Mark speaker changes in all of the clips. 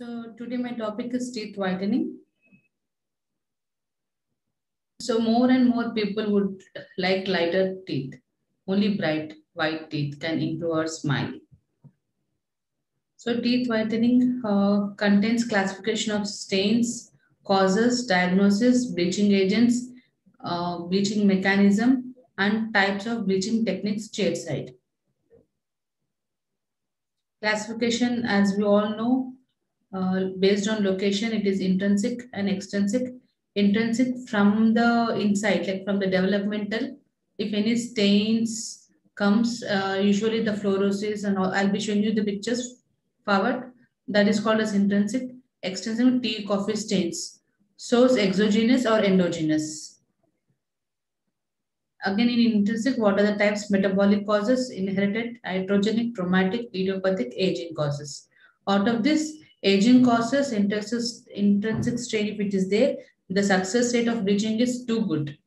Speaker 1: So today my topic is teeth whitening. So more and more people would like lighter teeth. Only bright white teeth can improve our smile. So teeth whitening contains classification of stains, causes, diagnosis, bleaching agents, bleaching mechanism, and types of bleaching techniques shadeside. Classification, as we all know, based on location, it is intrinsic and extrinsic. Intrinsic from the inside, like from the developmental. If any stains comes, usually the fluorosis and all, I'll be showing you the pictures forward. That is called as intrinsic. Extrinsic tea, coffee stains. Source exogenous or endogenous. Again, in intrinsic, what are the types? Metabolic causes, inherited, iatrogenic, traumatic, idiopathic, aging causes. Out of this, aging causes, intrinsic strain, if it is there, the success rate of bleaching is too good.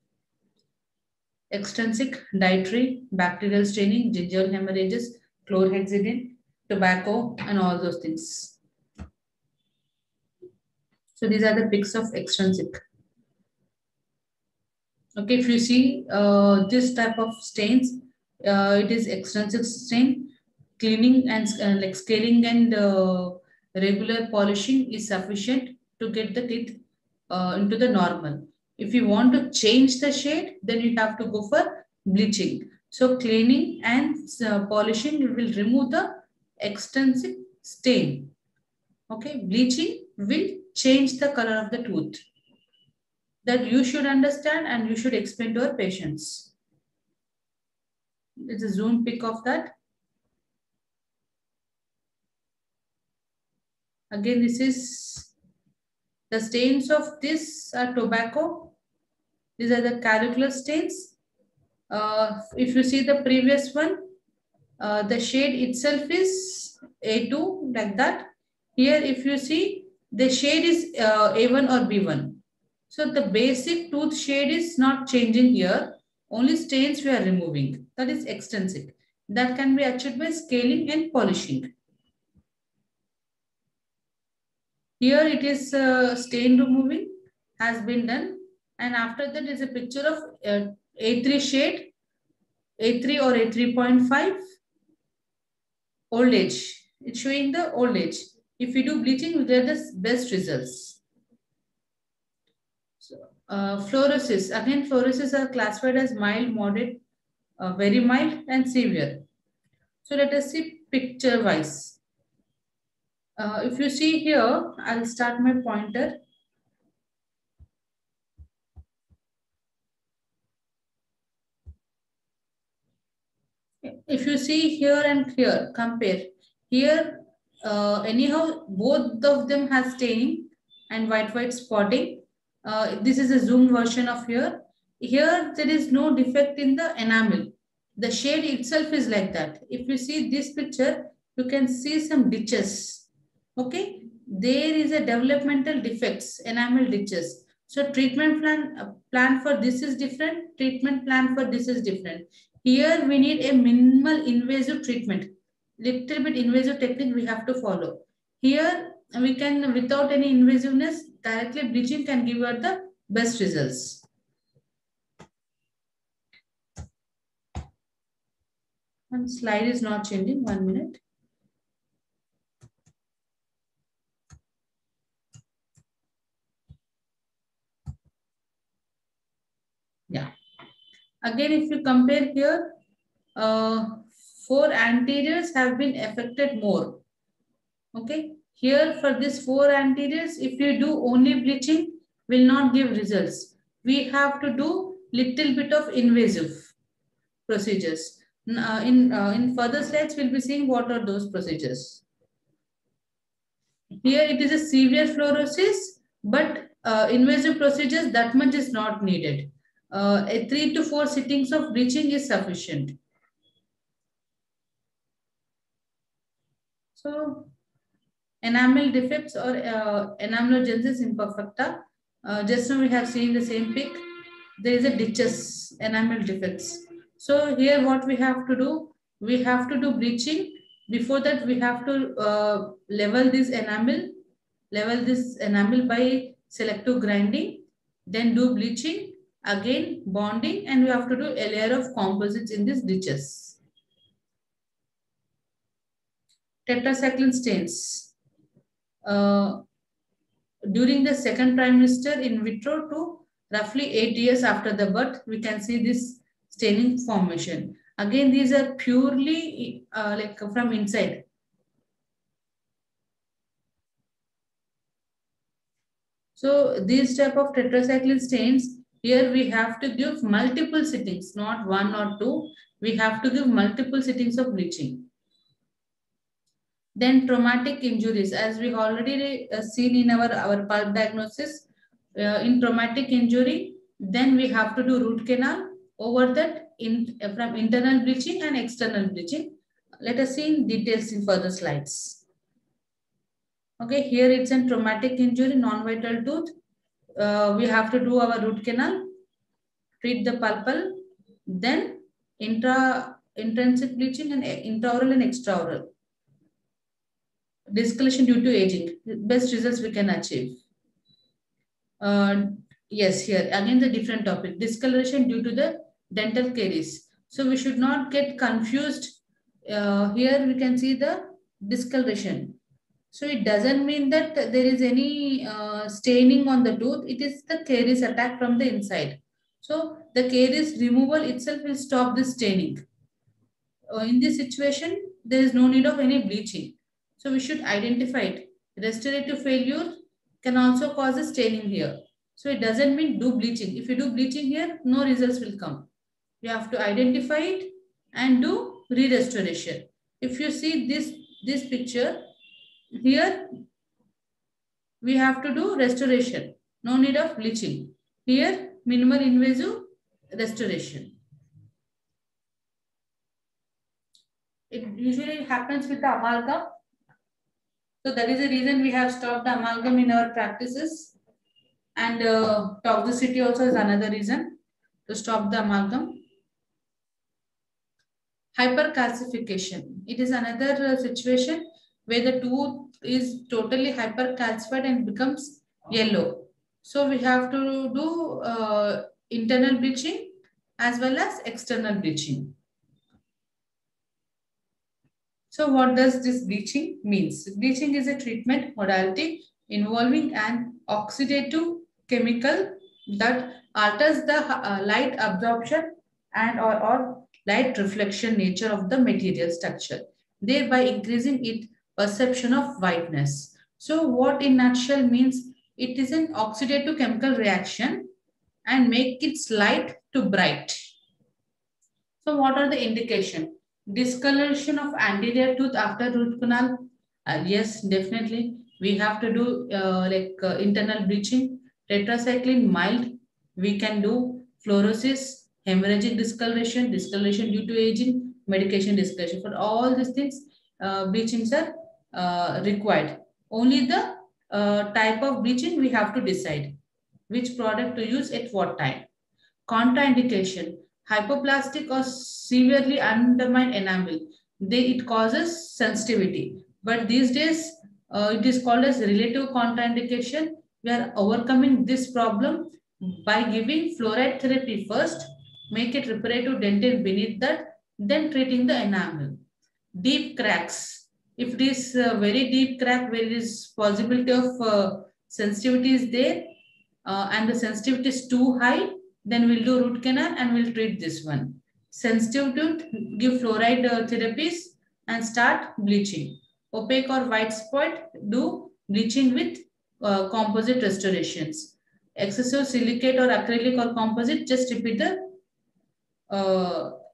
Speaker 1: Extrinsic, dietary, bacterial staining, gingival hemorrhages, chlorhexidine, tobacco, and all those things. So these are the pics of extrinsic. Okay, if you see this type of stains, it is extrinsic stain. Cleaning and like scaling and regular polishing is sufficient to get the teeth into the normal. If you want to change the shade, then you have to go for bleaching. So cleaning and polishing will remove the extrinsic stain. Okay, bleaching will change the color of the tooth. That you should understand and you should explain to our patients. It's a zoom pic of that. Again, this is the stains of this are tobacco. These are the callicular stains. If you see the previous one, the shade itself is A2 like that. Here, if you see, the shade is A1 or B1. So the basic tooth shade is not changing here. Only stains we are removing. That is extrinsic. That can be achieved by scaling and polishing. Here it is stain removing has been done. And after that is a picture of A3 shade, A3 or A3.5, old age. It's showing the old age. If we do bleaching, we get the best results. So, fluorosis. Again, fluorosis are classified as mild, moderate, very mild, and severe. So let us see picture wise. If you see here, I'll start my pointer. If you see here and here, compare. Here, anyhow, both of them have staining and white spotting. This is a zoom version of here. Here, there is no defect in the enamel. The shade itself is like that. If you see this picture, you can see some ditches. Okay, there is a developmental defects, enamel ditches. So treatment plan for this is different. Treatment plan for this is different. Here we need a minimal invasive treatment. Little bit invasive technique we have to follow. Here we can, without any invasiveness, directly bleaching can give us the best results. One slide is not changing. 1 minute. Yeah. Again, if you compare here, 4 anteriors have been affected more. Okay. Here for this 4 anteriors, if you do only bleaching, will not give results. We have to do little bit of invasive procedures. In further slides, we'll be seeing what are those procedures. Here it is a severe fluorosis, but invasive procedures that much is not needed. A 3 to 4 sittings of bleaching is sufficient. So, enamel defects or enamelogenesis imperfecta. Just now we have seen the same pic. There is a ditches, enamel defects. So here what we have to do, we have to do bleaching. Before that we have to level this enamel level this enamel by selective grinding, then do bleaching, again bonding, and we have to do a layer of composites in these ditches. Tetracycline stains. During the second trimester in vitro to roughly 8 years after the birth, we can see this staining formation. Again, these are purely like from inside. So these type of tetracycline stains, here we have to give multiple sittings, not one or two. We have to give multiple sittings of bleaching. Then traumatic injuries, as we already seen in our pulp diagnosis, in traumatic injury, then we have to do root canal. Over that, from internal bleaching and external bleaching. Let us see in details in further slides. Okay, here it's a traumatic injury, non-vital tooth. We have to do our root canal, treat the pulpal, then intrinsic bleaching and intraoral and extraoral. Discoloration due to aging, best results we can achieve. Yes, here again the different topic, discoloration due to the dental caries. So we should not get confused. Here we can see the discoloration. So it doesn't mean that there is any staining on the tooth. It is the caries attack from the inside. So the caries removal itself will stop the staining. In this situation, there is no need of any bleaching. So we should identify it. Restorative failure can also cause a staining here. So it doesn't mean do bleaching. If you do bleaching here, no results will come. You have to identify it and do re-restoration. If you see this picture, here we have to do restoration. No need of bleaching. Here, minimal invasive restoration. It usually happens with the amalgam. So that is the reason we have stopped the amalgam in our practices. And toxicity also is another reason to stop the amalgam. Hypercalcification. It is another situation where the tooth is totally hypercalcified and becomes yellow. So we have to do internal bleaching as well as external bleaching. So what does this bleaching means? Bleaching is a treatment modality involving an oxidative chemical that alters the light absorption and or light reflection nature of the material structure, thereby increasing its perception of whiteness. So what in nutshell means, it is an oxidative chemical reaction and make its light to bright. So what are the indications? Discoloration of anterior tooth after root canal. Yes, definitely. We have to do internal bleaching. Tetracycline mild. We can do fluorosis, hemorrhagic discoloration, discoloration due to aging, medication discoloration. For all these things, bleachings are required. Only the type of bleaching we have to decide which product to use at what time. Contraindication. Hypoplastic or severely undermined enamel. It causes sensitivity. But these days, it is called as relative contraindication. We are overcoming this problem by giving fluoride therapy first, make it reparative dentin beneath that, then treating the enamel. Deep cracks. If it is a very deep crack where there is possibility of sensitivity is there and the sensitivity is too high, then we'll do root canal and we'll treat this one. Sensitive tooth, give fluoride therapies and start bleaching. Opaque or white spot, do bleaching with composite restorations. Excessive silicate or acrylic or composite, just repeat the,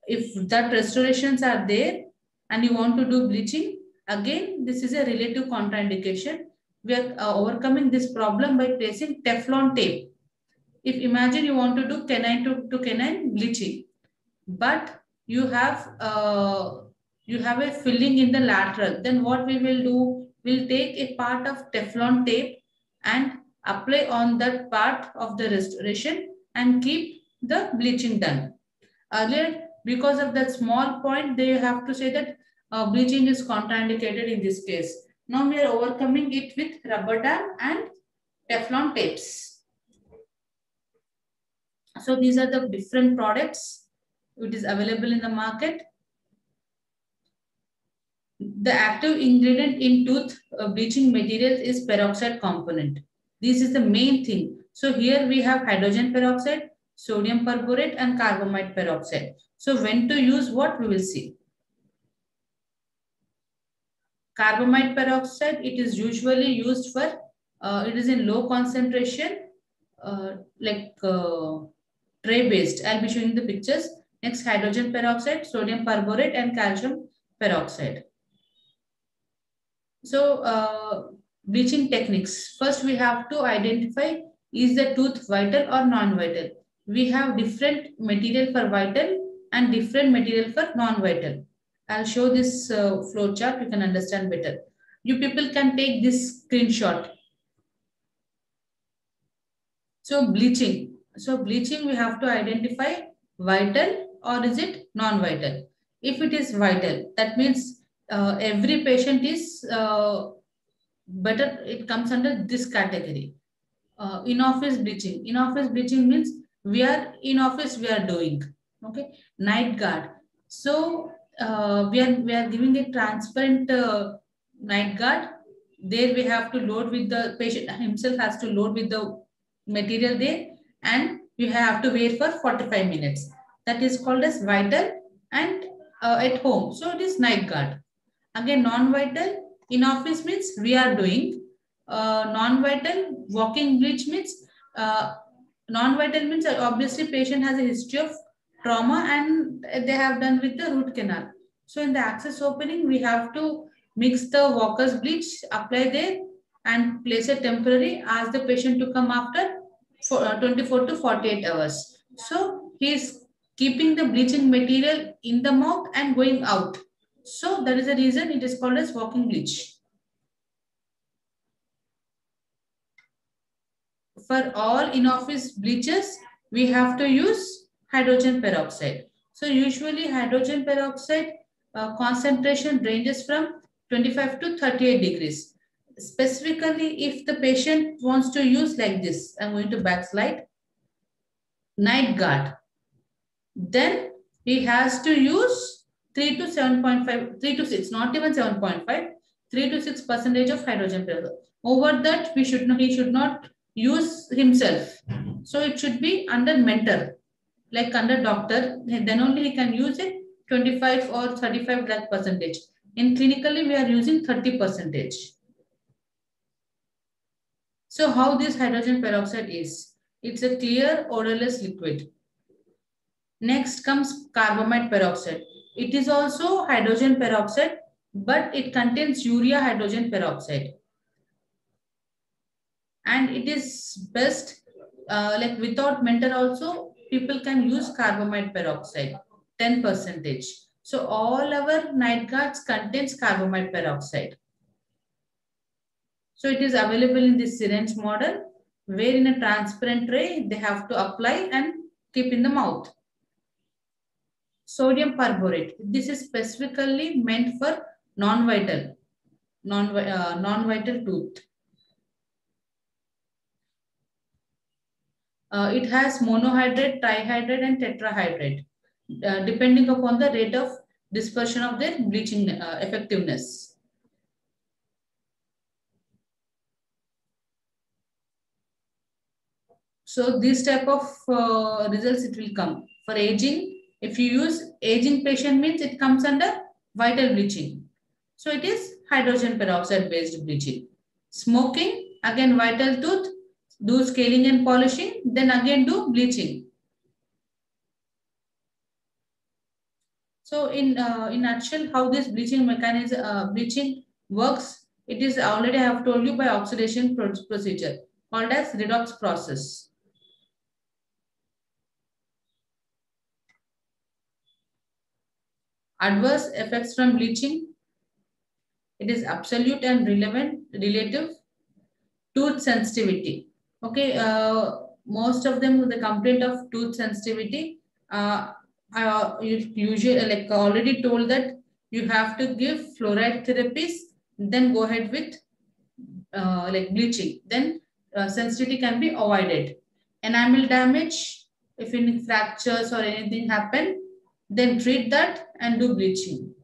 Speaker 1: if that restorations are there and you want to do bleaching, again, this is a relative contraindication. We are overcoming this problem by placing Teflon tape. If imagine you want to do canine to canine bleaching, but you have a filling in the lateral, then what we will do, we'll take a part of Teflon tape and apply on that part of the restoration and keep the bleaching done. Earlier, because of that small point, they have to say that bleaching is contraindicated in this case. Now we are overcoming it with rubber dam and Teflon tapes. So these are the different products which is available in the market. The active ingredient in tooth bleaching materials is peroxide component. This is the main thing. So here we have hydrogen peroxide, sodium perborate and carbamide peroxide. So when to use what, we will see. Carbamide peroxide, it is usually used for, it is in low concentration, tray based. I'll be showing the pictures. Next, hydrogen peroxide, sodium perborate and calcium peroxide. So bleaching techniques. First, we have to identify, is the tooth vital or non-vital. We have different material for vital and different material for non-vital. I'll show this flow chart, you can understand better. You people can take this screenshot. So bleaching. So bleaching, we have to identify vital or is it non-vital. If it is vital, that means every patient is better, it comes under this category. In-office bleaching. In-office bleaching means we are in office, we are doing. Okay. Night guard. So we are giving a transparent night guard. There we have to load with the patient himself has to load with the material there, and you have to wait for 45 minutes. That is called as vital and at home. So it is night guard. Again, non-vital in office means we are doing. Non-vital walking bleach means non-vital means obviously patient has a history of trauma and they have done with the root canal. So in the access opening, we have to mix the walker's bleach, apply there and place it temporary, ask the patient to come after 24 to 48 hours. So he is keeping the bleaching material in the mouth and going out. So that is the reason it is called as walking bleach. For all in-office bleaches, we have to use hydrogen peroxide. So usually hydrogen peroxide concentration ranges from 25 to 38 degrees. Specifically, if the patient wants to use like this, I'm going to backslide, night guard, then he has to use 3 to 7.5, 3 to 6, not even 7.5, 3 to 6% of hydrogen peroxide. Over that, he should not use himself. So it should be under mentor, like under doctor, then only he can use it 25 or 35 lakh percentage. In clinically, we are using 30%. So how this hydrogen peroxide is? It's a clear odorless liquid. Next comes carbamide peroxide. It is also hydrogen peroxide, but it contains urea hydrogen peroxide. And it is best, like without mentor also, people can use carbamide peroxide, 10%. So all our night guards contains carbamide peroxide. So it is available in this syringe model, where in a transparent tray, they have to apply and keep in the mouth. Sodium perborate. This is specifically meant for non-vital tooth. It has monohydrate, trihydrate and tetrahydrate, depending upon the rate of dispersion of their bleaching effectiveness. So this type of results it will come. For aging, if you use aging patient means it comes under vital bleaching. So it is hydrogen peroxide based bleaching. Smoking, again vital tooth, do scaling and polishing, then again do bleaching. So in nutshell, how this bleaching mechanism, bleaching works, it is already I have told you by oxidation procedure called as redox process. Adverse effects from bleaching, it is absolute and relative. Tooth sensitivity. Okay, most of them the complaint of tooth sensitivity. Usually, like already told that you have to give fluoride therapies then go ahead with like bleaching. Then sensitivity can be avoided. Enamel damage, if any fractures or anything happen, then treat that and do bleaching.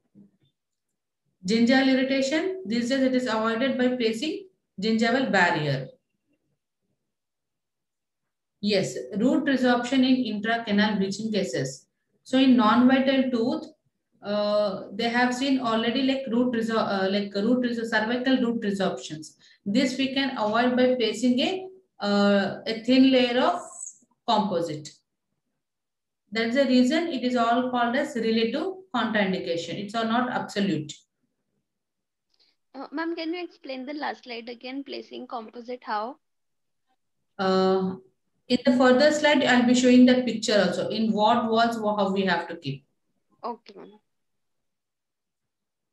Speaker 1: Gingival irritation, these days it is avoided by placing gingival barrier. Yes, root resorption in intracanal bleaching cases. So in non-vital tooth, they have seen already like cervical root resorptions. This we can avoid by placing a thin layer of composite. That's the reason it is all called as relative contraindication. It's all not absolute.
Speaker 2: Ma'am, can you explain the last slide again, placing composite how?
Speaker 1: In the further slide, I'll be showing that picture also. In what walls, how we have to keep.
Speaker 2: Okay, ma'am.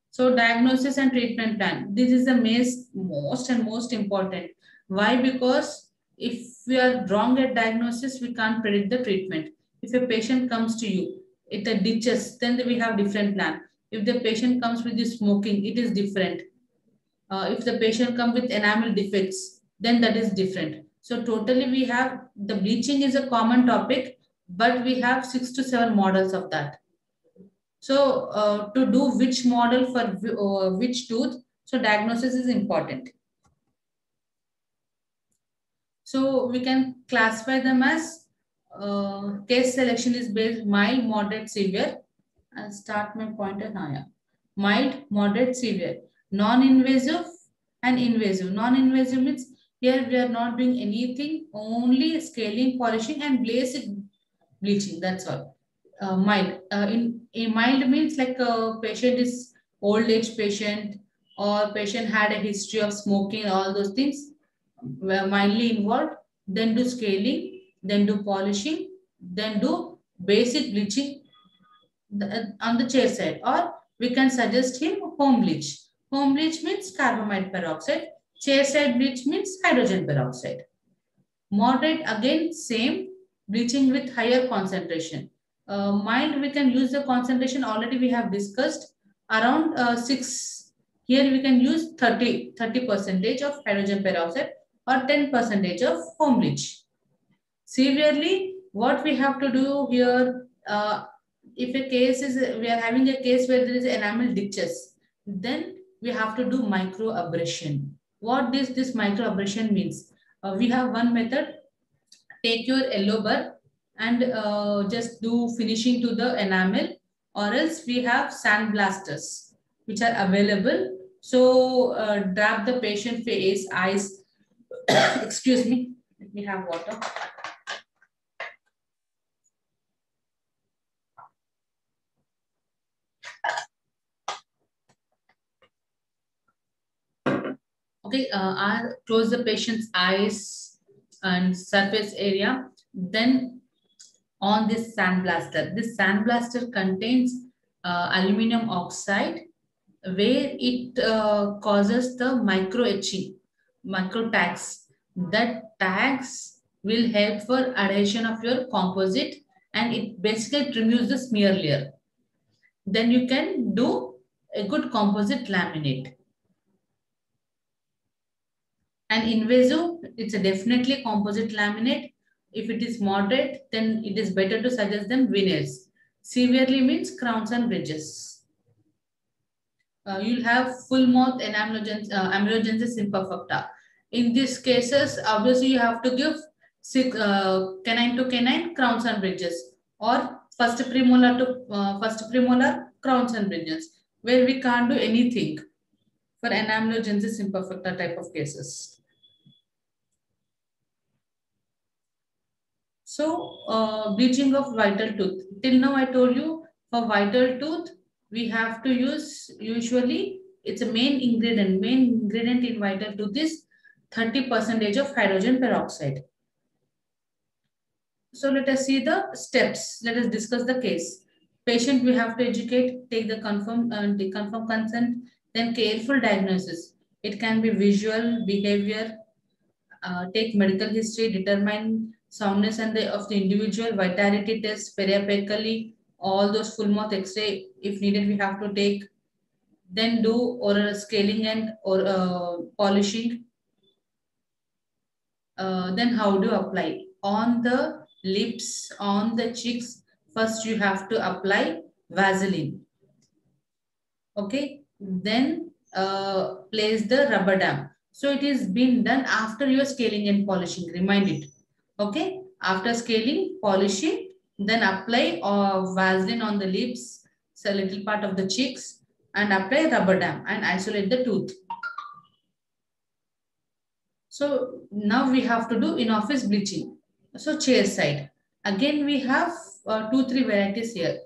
Speaker 1: So diagnosis and treatment plan. This is the most important. Why? Because if we are wrong at diagnosis, we can't predict the treatment. If a patient comes to you, it ditches, then we have different plan. If the patient comes with the smoking, it is different. If the patient comes with enamel defects, then that is different. So totally we have the bleaching is a common topic, but we have 6 to 7 models of that. So to do which model for which tooth, so diagnosis is important. So we can classify them as case selection is based mild, moderate, severe. I'll start my pointer now. Yeah. Mild, moderate, severe. Non-invasive and invasive. Non-invasive means here we are not doing anything, only scaling, polishing and basic bleaching. That's all. Mild. In mild means like a patient is old age patient or patient had a history of smoking, all those things were mildly involved. Then do scaling, then do polishing, then do basic bleaching on the chair side, or we can suggest him home bleach. Home bleach means carbamide peroxide. Chair side bleach means hydrogen peroxide. Moderate again same bleaching with higher concentration. Mild we can use the concentration already we have discussed around 6. Here we can use 30 percentage of hydrogen peroxide or 10 percentage of home bleach. Severely, what we have to do here, if a case is, we are having a case where there is enamel ditches, then we have to do microabrasion. What this microabrasion means? We have one method. Take your yellow burr and just do finishing to the enamel, or else we have sandblasters which are available. So dab the patient face, eyes. Excuse me. Let me have water. Okay, I close the patient's eyes and surface area. Then on this sandblaster contains aluminum oxide, where it causes the micro etching, micro tags. That tags will help for adhesion of your composite, and it basically removes the smear layer. Then you can do a good composite laminate. And invasive, it's a definitely composite laminate. If it is moderate, then it is better to suggest them veneers. Severely means crowns and bridges. You'll have full mouth amelogenesis imperfecta. In these cases, obviously you have to give canine to canine crowns and bridges, or first premolar to first premolar crowns and bridges, where we can't do anything for amelogenesis imperfecta type of cases. So, bleaching of vital tooth. Till now, I told you for vital tooth, we have to use usually, it's a main ingredient. Main ingredient in vital tooth is 30% of hydrogen peroxide. So, let us see the steps. Let us discuss the case. Patient we have to educate, take the confirm consent, then careful diagnosis. It can be visual, behavior, take medical history, determine soundness and of the individual, vitality test, periapically, all those full mouth X-ray. If needed, we have to take. then do oral scaling and or polishing. Then how do you apply? On the lips, on the cheeks, first you have to apply Vaseline. Okay, then place the rubber dam. So it is been done after your scaling and polishing, remind it. Okay, after scaling, polishing, then apply Vaseline on the lips, so a little part of the cheeks, and apply rubber dam and isolate the tooth. So now we have to do in-office bleaching. So chair side. Again, we have 2-3 varieties here.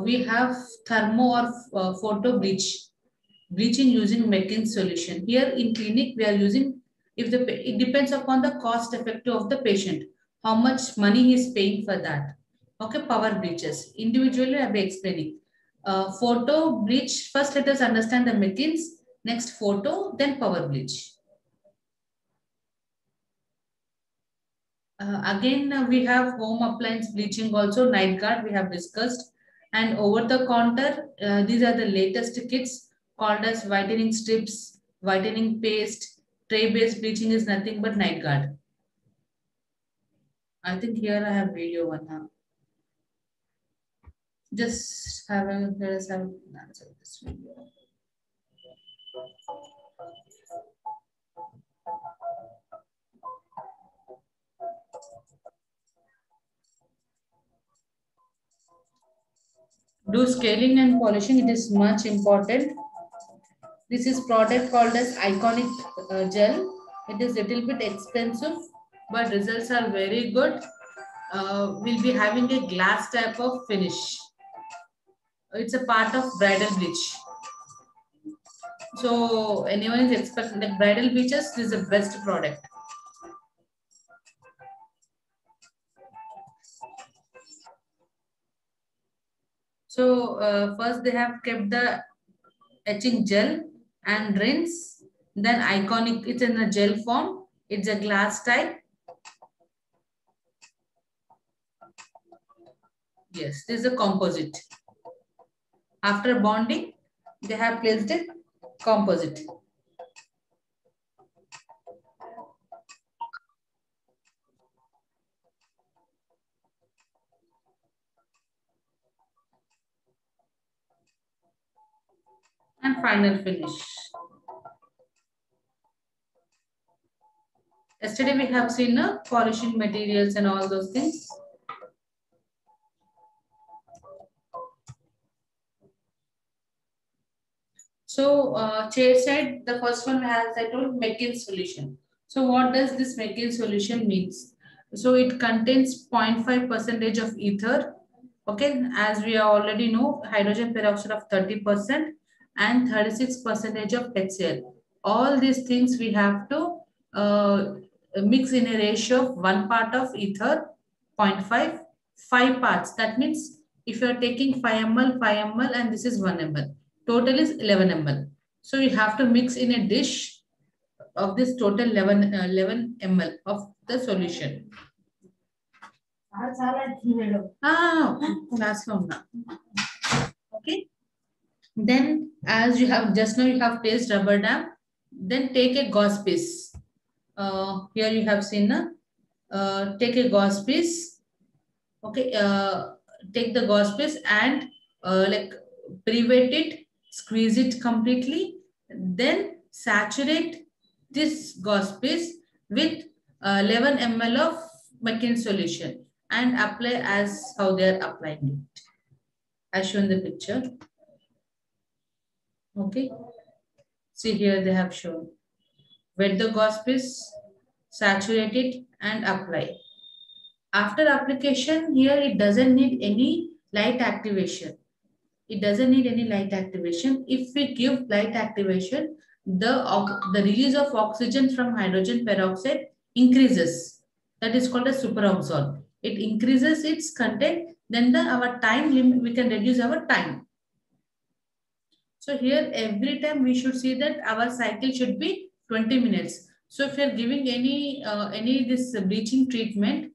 Speaker 1: We have thermo or photo bleaching using Mekin's solution. Here in clinic, we are using, it depends upon the cost effective of the patient, how much money he is paying for that. Okay, power bleaches. Individually, I will be explaining. Photo bleach, first let us understand the Mekin's, next photo, then power bleach. Again, we have home appliance bleaching also, night guard we have discussed. And over the counter, these are the latest kits called as whitening strips, whitening paste, tray-based bleaching is nothing but night guard. I think here I have video one now. Just have a, let us have an answer to this video. Do scaling and polishing, it is much important. This is product called as Iconic Gel. It is little bit expensive, but results are very good. We'll be having a glass type of finish. It's a part of bridal bleach. So anyone is expecting like bridal bleaches, this is the best product. So first they have kept the etching gel and rinse. Then Iconic, it's in a gel form. It's a glass type. Yes, this is a composite. After bonding, they have placed a composite. And final finish. Yesterday we have seen polishing materials and all those things. So chair side, the first one has I told Mekin's solution. So what does this Mekin solution means? So it contains 0.5% of ether. Okay, as we already know, hydrogen peroxide of 30% and 36% of HCl. All these things we have to mix in a ratio of 1 part of ether, 0.5, 5 parts. That means if you are taking 5 ml, 5 ml, and this is 1 ml. Total is 11 ml. So you have to mix in a dish of this total 11 ml of the solution. Last one now. Okay. Then as you have just now you have placed rubber dam, then take a gauze piece. Here you have seen take a gauze piece. Okay, take the gauze piece and like private it, squeeze it completely, then saturate this gauze piece with 11 ml of Mekin solution and apply as how they are applying it. As shown the picture. Okay. See here they have shown. Wet the gauze piece, saturate it and apply. After application, here it doesn't need any light activation. It doesn't need any light activation. If we give light activation, the release of oxygen from hydrogen peroxide increases. That is called a superoxole. It increases its content, then our time limit, we can reduce our time. So here every time we should see that our cycle should be 20 minutes. So if you are giving any this bleaching treatment,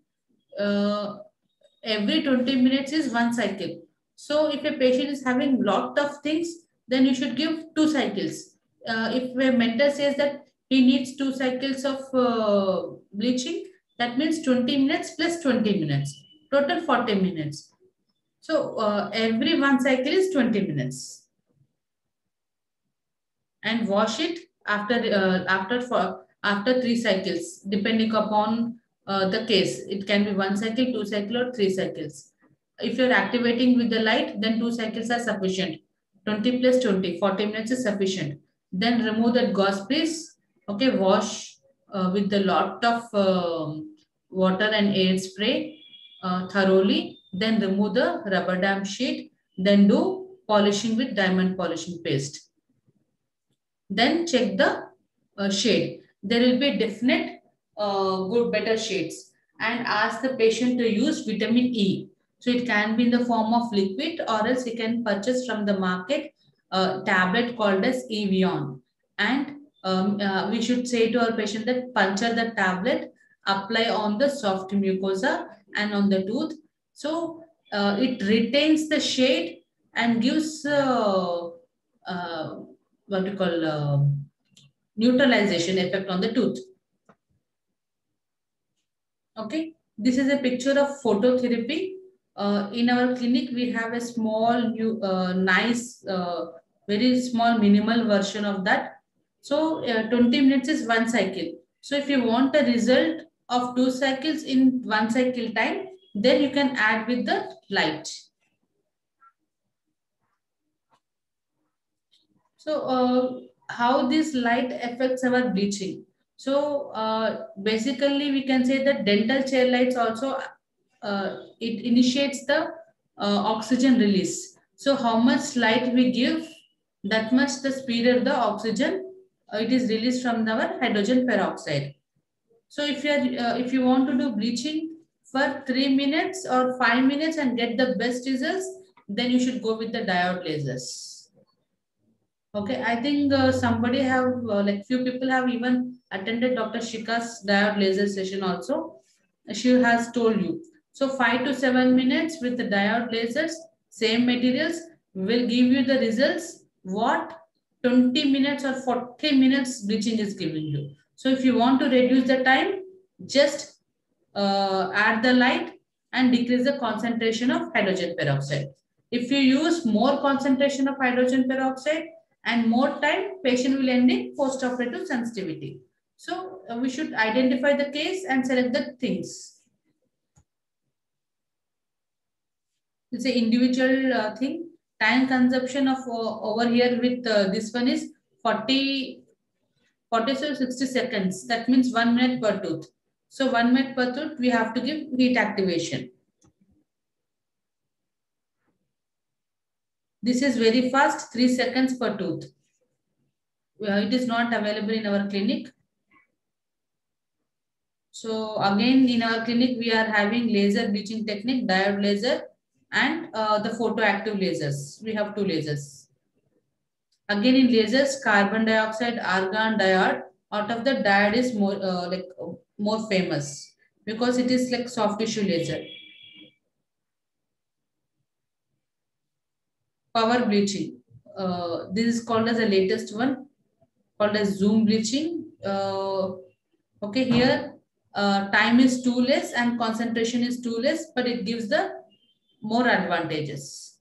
Speaker 1: every 20 minutes is one cycle. So if a patient is having lot of things, then you should give 2 cycles. If a mentor says that he needs 2 cycles of bleaching, that means 20 minutes plus 20 minutes, total 40 minutes. So every 1 cycle is 20 minutes. And wash it after 3 cycles, depending upon the case. It can be 1 cycle, 2 cycle, or 3 cycles. If you're activating with the light, then 2 cycles are sufficient. 20 plus 20, 40 minutes is sufficient. Then remove that gauze piece. Okay, wash with a lot of water and air spray thoroughly. Then remove the rubber dam sheet. Then do polishing with diamond polishing paste. Then check the shade. There will be definite good better shades, and ask the patient to use vitamin E. So it can be in the form of liquid, or else you can purchase from the market a tablet called as Evion. And we should say to our patient that puncture the tablet, apply on the soft mucosa and on the tooth. So it retains the shade and gives uh, what you call neutralization effect on the tooth. Okay, this is a picture of phototherapy. In our clinic, we have a small, new, nice, very small, minimal version of that. So 20 minutes is 1 cycle. So if you want a result of 2 cycles in 1 cycle time, then you can add with the light. So how this light affects our bleaching? So basically we can say that dental chair lights also it initiates the oxygen release. So how much light we give, that much the speed of the oxygen it is released from our hydrogen peroxide. So if you want to do bleaching for 3 minutes or 5 minutes and get the best results, then you should go with the diode lasers. Okay, I think somebody have like few people have even attended Dr. Shika's diode laser session also. She has told you. So 5 to 7 minutes with the diode lasers, same materials will give you the results what 20 minutes or 40 minutes bleaching is giving you. So if you want to reduce the time, just add the light and decrease the concentration of hydrogen peroxide. If you use more concentration of hydrogen peroxide, and more time, patient will end in post-operative sensitivity. So we should identify the case and select the things. It's an individual thing. Time consumption of over here with this one is 40 to 60 seconds. That means 1 minute per tooth. So 1 minute per tooth, we have to give heat activation. This is very fast, 3 seconds per tooth. It is not available in our clinic. So again, in our clinic, we are having laser bleaching technique, diode laser, and the photoactive lasers. We have 2 lasers. Again, in lasers, carbon dioxide, argon, diode. Out of the diode is more famous because it is like soft tissue laser. Power bleaching. This is called as the latest one, called as zoom bleaching. Okay, here time is too less and concentration is too less, but it gives the more advantages.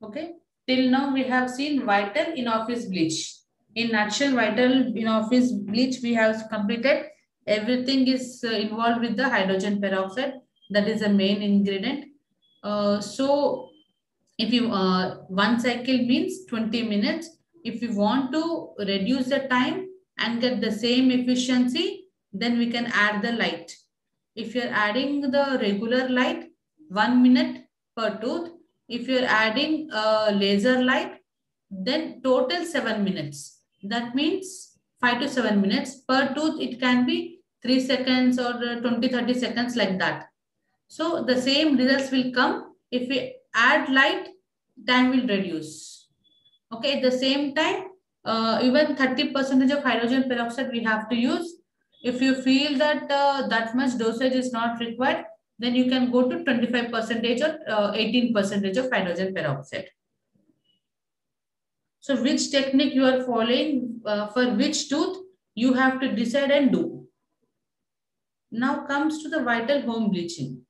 Speaker 1: Okay, till now we have seen vital in-office bleach. In nutshell, vital in-office bleach we have completed. Everything is involved with the hydrogen peroxide. That is the main ingredient. So if you 1 cycle means 20 minutes. If you want to reduce the time and get the same efficiency, then we can add the light. If you're adding the regular light, 1 minute per tooth. If you're adding a laser light, then total 7 minutes. That means 5 to 7 minutes per tooth. It can be 3 seconds or 20-30 seconds like that. So the same results will come. If we add light, time will reduce. Okay, at the same time, even 30% of hydrogen peroxide we have to use. If you feel that that much dosage is not required, then you can go to 25% or 18% of hydrogen peroxide. So which technique you are following for which tooth, you have to decide and do. Now comes to the vital home bleaching.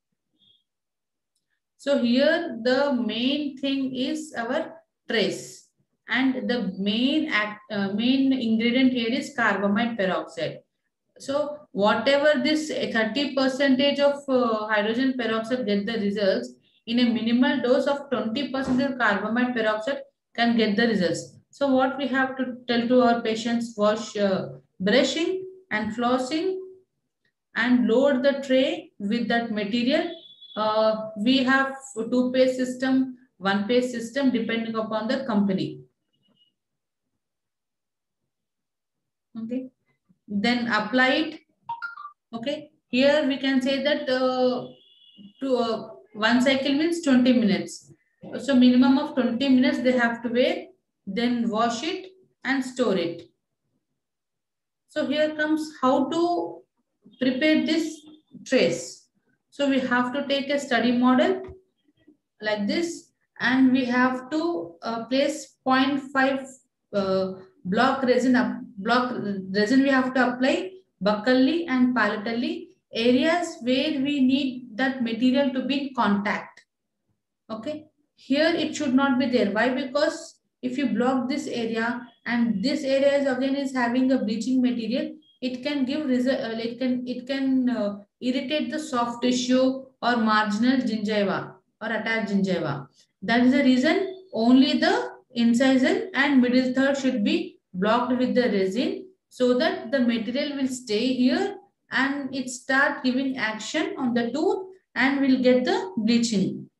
Speaker 1: So here the main thing is our trace, and the main ingredient here is carbamide peroxide. So whatever this 30% of hydrogen peroxide get the results, in a minimal dose of 20% of carbamide peroxide can get the results. So what we have to tell to our patients, wash brushing and flossing and load the tray with that material. We have two-phase system, one-phase system depending upon the company. Okay, then apply it. Okay, here we can say that one cycle means 20 minutes. So minimum of 20 minutes they have to wait, then wash it and store it. So here comes how to prepare this trace. So we have to take a study model like this, and we have to place 0.5 block resin we have to apply buccally and palatally, areas where we need that material to be in contact. Okay, here it should not be there. Why? Because if you block this area and this area is again is having a bleaching material, it can give it can irritate the soft tissue or marginal gingiva or attached gingiva. That is the reason only the incisor and middle third should be blocked with the resin, so that the material will stay here and it start giving action on the tooth and will get the bleaching.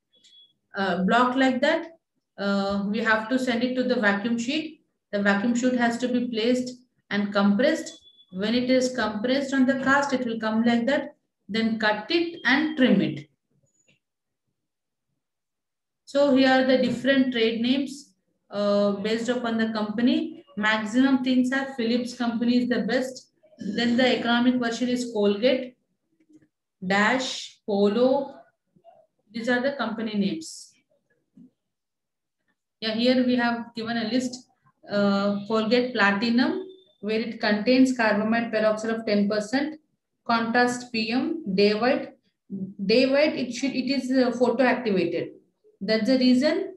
Speaker 1: Block like that, we have to send it to the vacuum sheet. The vacuum sheet has to be placed and compressed. When it is compressed on the cast, it will come like that. Then cut it and trim it. So here are the different trade names based upon the company. Maximum things are Philips company is the best. Then the economic version is Colgate, Dash, Polo. These are the company names. Yeah, here we have given a list. Colgate Platinum, where it contains carbamide peroxide of 10%. Contrast PM, Day White. Day White, it is photo activated. That's the reason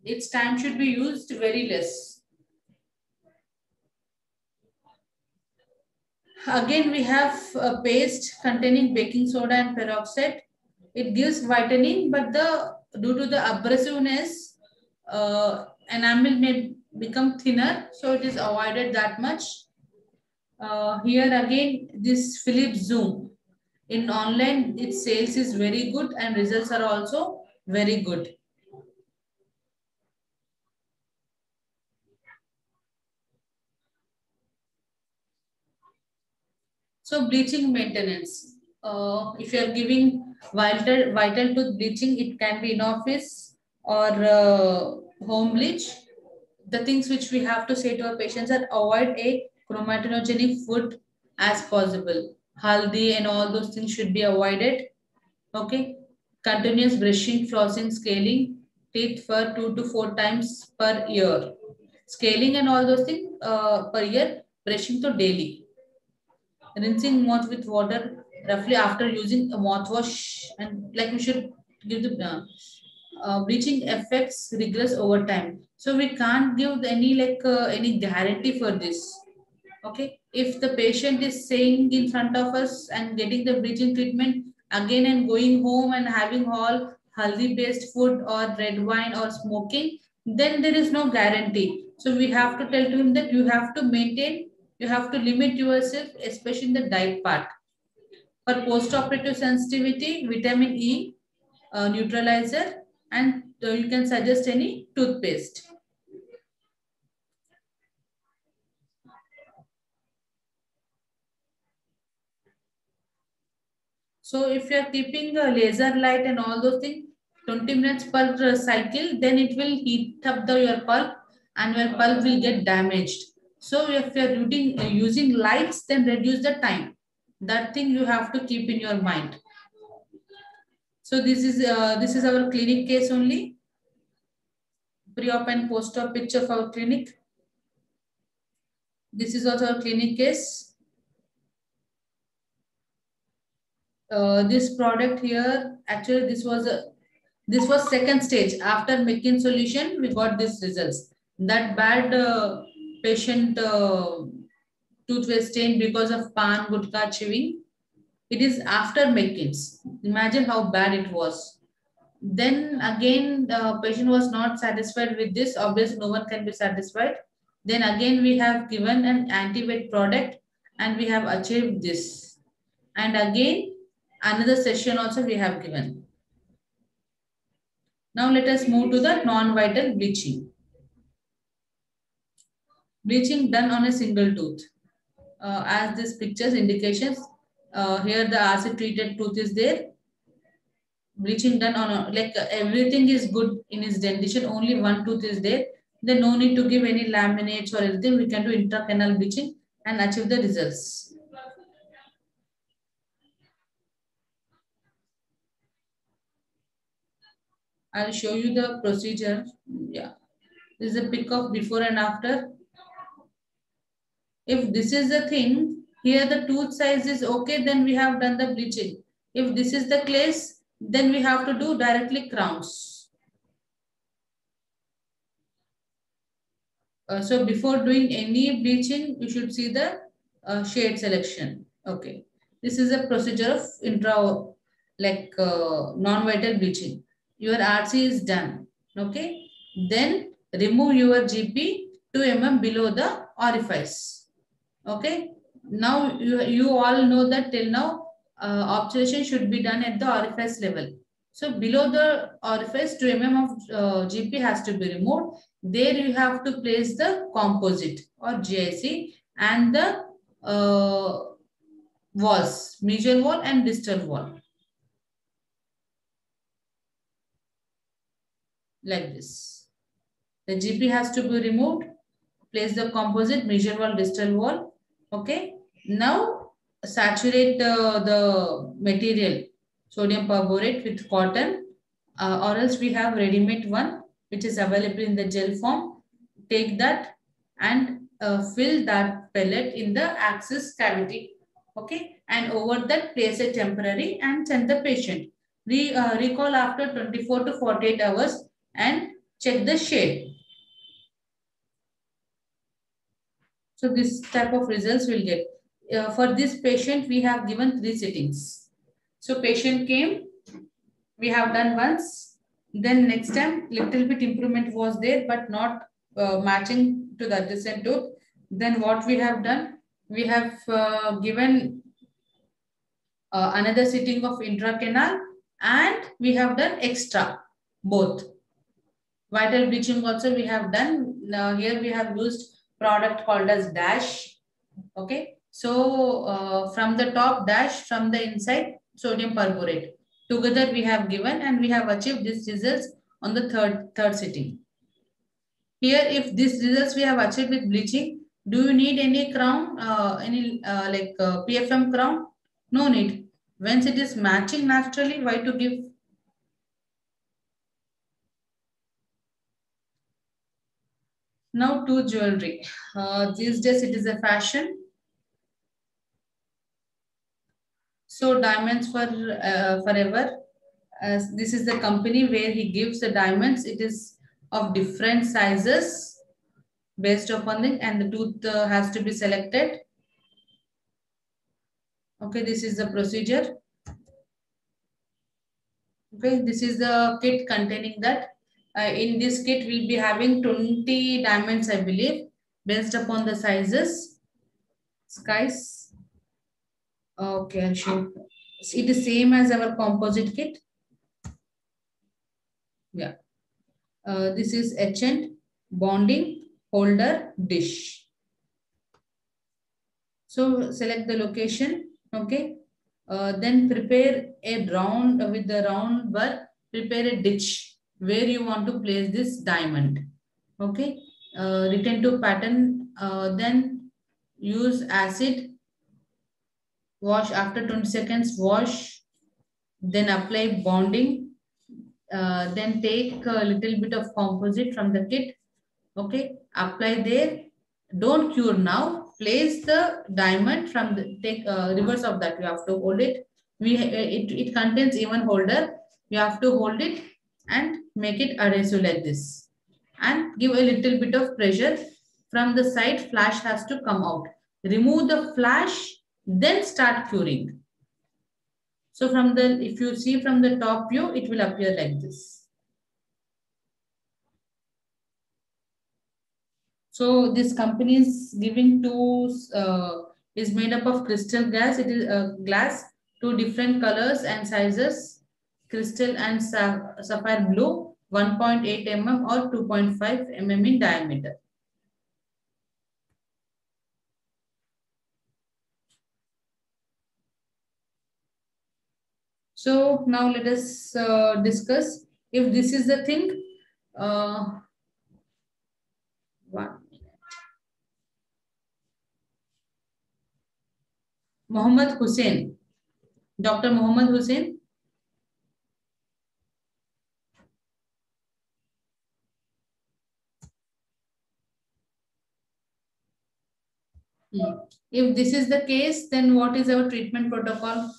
Speaker 1: its time should be used very less. Again, we have a paste containing baking soda and peroxide. It gives whitening, but due to the abrasiveness, enamel may become thinner, so it is avoided that much. Here again, this Philips Zoom. In online, its sales is very good and results are also very good. So bleaching maintenance. If you are giving vital tooth bleaching, it can be in office or home bleach. The things which we have to say to our patients are avoid a chromatogenic food as possible. Haldi and all those things should be avoided. Okay. Continuous brushing, flossing, scaling teeth for 2 to 4 times per year. Scaling and all those things per year, brushing to daily. Rinsing mouth with water roughly after using a mouthwash, and like we should give the bleaching effects regress over time. So we can't give any guarantee for this. Okay, if the patient is saying in front of us and getting the bleaching treatment again and going home and having all healthy based food or red wine or smoking, then there is no guarantee. So we have to tell to him that you have to maintain, you have to limit yourself, especially in the diet part. For post-operative sensitivity, vitamin E, neutralizer, and you can suggest any toothpaste. So if you are keeping a laser light and all those things, 20 minutes per cycle, then it will heat up your pulp and your pulp will get damaged. So if you are using lights, then reduce the time. That thing you have to keep in your mind. So this is our clinic case only. Pre-op and post-op picture of our clinic. This is also our clinic case. This product here, actually this was second stage. After making solution, we got this results. That bad patient tooth was stained because of pan, gutka, chewing. It is after Mekins. Imagine how bad it was. Then again, the patient was not satisfied with this. Obviously, no one can be satisfied. Then again, we have given an anti-wet product and we have achieved this. And again, another session also we have given. Now let us move to the non-vital bleaching. Bleaching done on a single tooth. As this pictures indications, here the acid treated tooth is there. Bleaching done on everything is good in his dentition, only one tooth is there. Then no need to give any laminates or anything. We can do intracanal bleaching and achieve the results. I'll show you the procedure. Yeah, this is a pic of before and after. If this is the thing, here the tooth size is okay, then we have done the bleaching. If this is the case, then we have to do directly crowns. So before doing any bleaching, you should see the shade selection. Okay. This is a procedure of non-vital bleaching. Your RC is done. Okay. Then remove your GP 2 mm below the orifice. Okay. Now you all know that till now observation should be done at the orifice level. So below the orifice 2 mm of GP has to be removed. There you have to place the composite or GIC and the walls, mesial wall and distal wall. Like this. The GP has to be removed. Place the composite, mesial wall, distal wall. Okay. Now saturate the material, sodium perborate with cotton, or else we have ready-made one which is available in the gel form. Take that and fill that pellet in the access cavity. Okay. And over that place a temporary and send the patient. Recall after 24 to 48 hours and check the shade. So this type of results we'll get. For this patient, we have given 3 sittings. So patient came, we have done once. Then next time, little bit improvement was there, but not matching to the adjacent tooth. Then what we have done, we have given another sitting of intracanal and we have done extra, both. Vital bleaching also we have done. Now here we have used product called as Dash. Okay. So from the top Dash, from the inside sodium perborate. Together we have given and we have achieved these results on the third sitting. Here if these results we have achieved with bleaching, do you need any crown, PFM crown? No need. Once it is matching naturally, why to give? Now tooth jewelry. These days it is a fashion. So diamonds for forever. This is the company where he gives the diamonds. It is of different sizes based upon it, and the tooth has to be selected. Okay, this is the procedure. Okay, this is the kit containing that. In this kit, we'll be having 20 diamonds, I believe, based upon the sizes. Skies. Okay, I'll show. It is same as our composite kit. Yeah. This is etchant, bonding, holder, dish. So select the location. Okay. Then prepare a round with the round bar. Prepare a ditch where you want to place this diamond. Okay. Return to pattern. Then use acid. Wash after 20 seconds. Wash. then apply bonding, then take a little bit of composite from the kit. Okay, apply there. Don't cure now. Place the diamond from the take reverse of that. You have to hold it. It contains even holder. You have to hold it and make it adhesive like this, and give a little bit of pressure from the side. Flash has to come out. Remove the flash, then start curing. So from the, if you see from the top view, it will appear like this. So this company is giving two, is made up of crystal glass. It is glass, two different colors and sizes, crystal and sapphire blue, 1.8 mm or 2.5 mm in diameter. So now let us discuss if this is the thing. 1 minute. Mohammed Hussain, Dr. Mohammed Hussain. If this is the case, then what is our treatment protocol?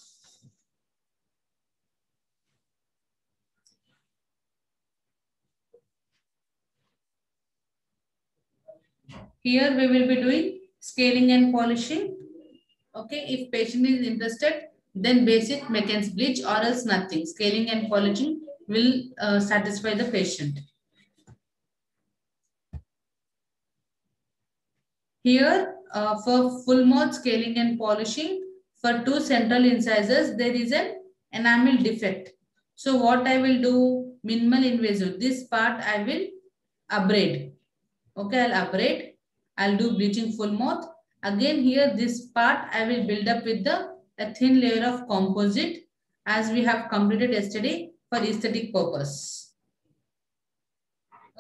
Speaker 1: Here we will be doing scaling and polishing. Okay, if patient is interested, then basic Meckens bleach or else nothing. Scaling and polishing will satisfy the patient. Here for full mouth scaling and polishing, for 2 central incisors, there is an enamel defect. So what I will do, minimal invasive, this part I will abrade. Okay, I'll abrade. I'll do bleaching full mouth. Again here, this part I will build up with a thin layer of composite as we have completed yesterday for aesthetic purpose.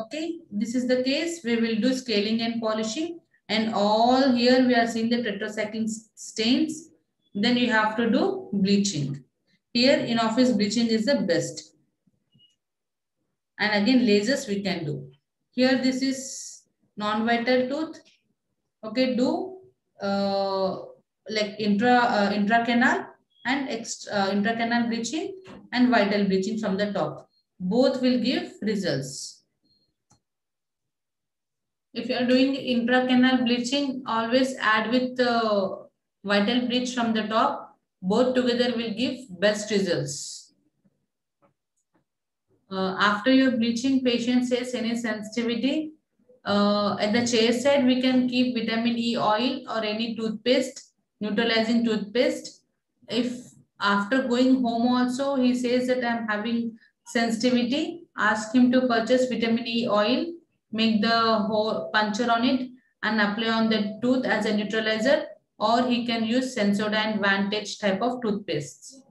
Speaker 1: Okay, this is the case. We will do scaling and polishing, and all here we are seeing the tetracycline stains. Then you have to do bleaching. Here in office bleaching is the best. And again lasers we can do. Here this is non-vital tooth. Okay, do like intracanal and intracanal bleaching and vital bleaching from the top. Both will give results. If you are doing intracanal bleaching, always add with vital bleach from the top. Both together will give best results. After your bleaching, patient says any sensitivity. At the chair side, we can keep vitamin E oil or any toothpaste, neutralizing toothpaste. If after going home also, he says that I'm having sensitivity, ask him to purchase vitamin E oil, make the whole puncture on it and apply on the tooth as a neutralizer, or he can use Sensodyne Vantage type of toothpaste.